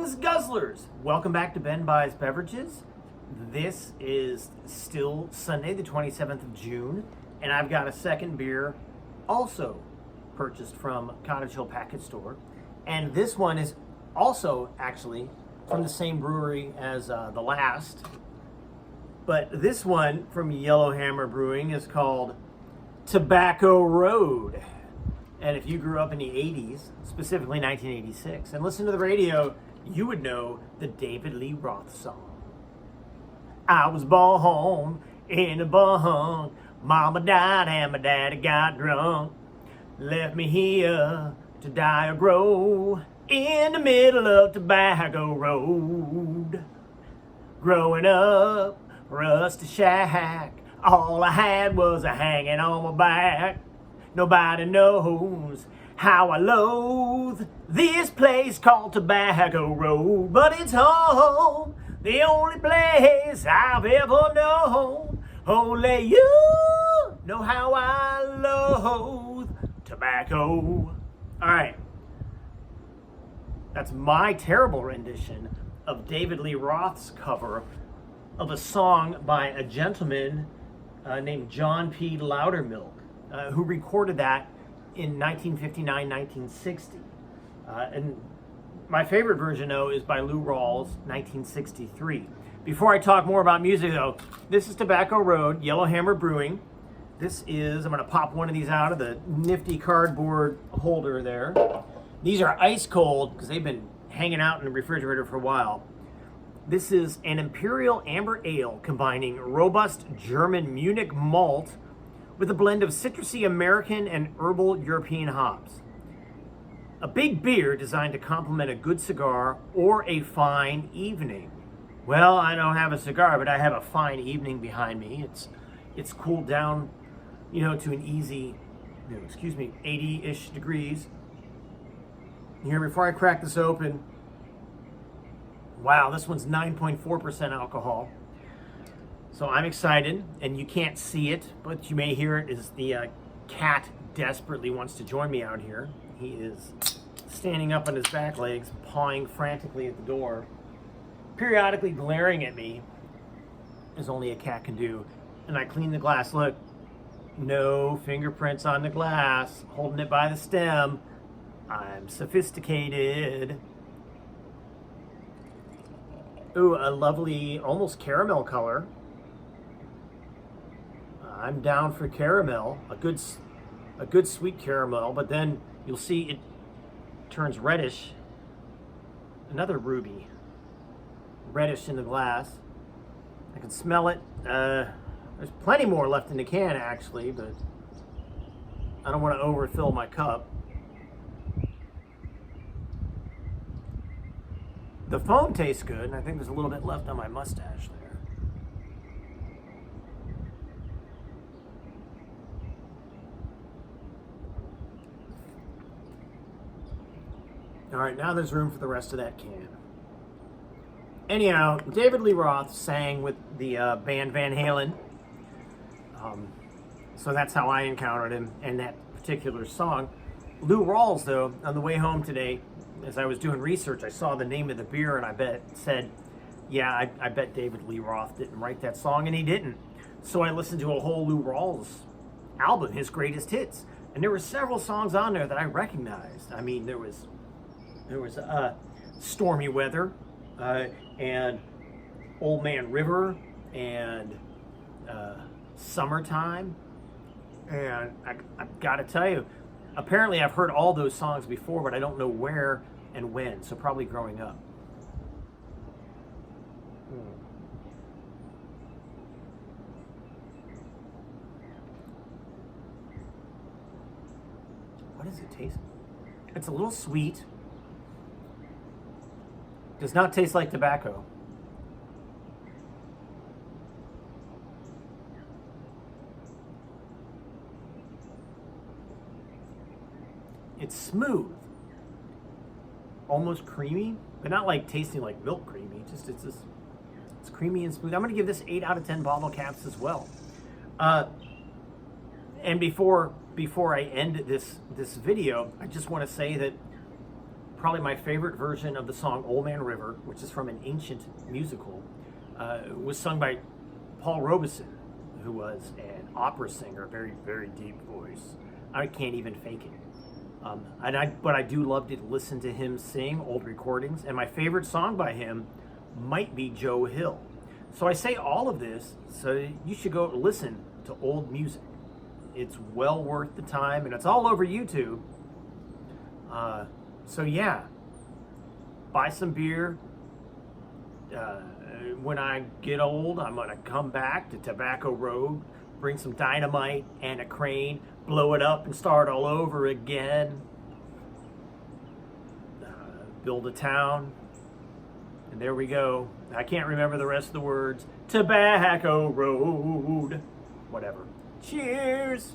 Greetings, guzzlers! Welcome back to Ben Buys Beverages. This is still Sunday, the 27th of June, and I've got a second beer also purchased from Cottage Hill Package Store. And this one is also actually from the same brewery as the last. But this one from Yellowhammer Brewing is called Tobacco Road. And if you grew up in the 80s, specifically 1986, and listened to the radio, you would know the David Lee Roth song. I was born in a bunk. Mama died and my daddy got drunk. Left me here to die or grow in the middle of Tobacco Road. Growing up, rusty shack. All I had was a hanging on my back. Nobody knows how I loathe this place called Tobacco Road, but it's home, the only place I've ever known. Only you know how I loathe tobacco. All right, that's my terrible rendition of David Lee Roth's cover of a song by a gentleman named John P. Loudermilk. Who recorded that in 1959, 1960. And my favorite version, though, is by Lou Rawls, 1963. Before I talk more about music, though, this is Tobacco Road, Yellowhammer Brewing. This is, I'm going to pop one of these out of the nifty cardboard holder there. These are ice cold because they've been hanging out in the refrigerator for a while. This is an Imperial Amber Ale combining robust German Munich malt with a blend of citrusy American and herbal European hops. A big beer designed to complement a good cigar or a fine evening. Well, I don't have a cigar, but I have a fine evening behind me. It's cooled down, to an easy, 80-ish degrees. Here, before I crack this open, wow, this one's 9.4% alcohol. So I'm excited, and you can't see it, but you may hear it as the cat desperately wants to join me out here. He is standing up on his back legs, pawing frantically at the door, periodically glaring at me, as only a cat can do. And I clean the glass. Look, no fingerprints on the glass, holding it by the stem. I'm sophisticated. Ooh, a lovely, almost caramel color. I'm down for caramel, a good sweet caramel, but then you'll see it turns reddish. Another ruby, reddish in the glass. I can smell it. There's plenty more left in the can actually, but I don't want to overfill my cup. The foam tastes good, and I think there's a little bit left on my mustache there. All right, now there's room for the rest of that can. Anyhow, David Lee Roth sang with the band Van Halen. So that's how I encountered him and that particular song. Lou Rawls, though, on the way home today, as I was doing research, I saw the name of the beer and I bet David Lee Roth didn't write that song, and he didn't. So I listened to a whole Lou Rawls album, his greatest hits. And there were several songs on there that I recognized. I mean, there was Stormy Weather, and Old Man River, and Summertime. And I've got to tell you, apparently I've heard all those songs before, but I don't know where and when, so probably growing up. What does it taste? It's a little sweet. Does not taste like tobacco. It's smooth, almost creamy, but not like tasting like milk creamy. It's creamy and smooth. I'm going to give this 8 out of 10 bottle caps as well. And before I end this video, I just want to say that probably my favorite version of the song Old Man River, which is from an ancient musical, was sung by Paul Robeson, who was an opera singer, very, very deep voice. I can't even fake it. But I do love to listen to him sing old recordings, and my favorite song by him might be Joe Hill. So I say all of this, so you should go listen to old music. It's well worth the time, and it's all over YouTube. So yeah, buy some beer. When I get old, I'm gonna come back to Tobacco Road, bring some dynamite and a crane, blow it up and start all over again. Build a town, and there we go. I can't remember the rest of the words. Tobacco Road, whatever. Cheers.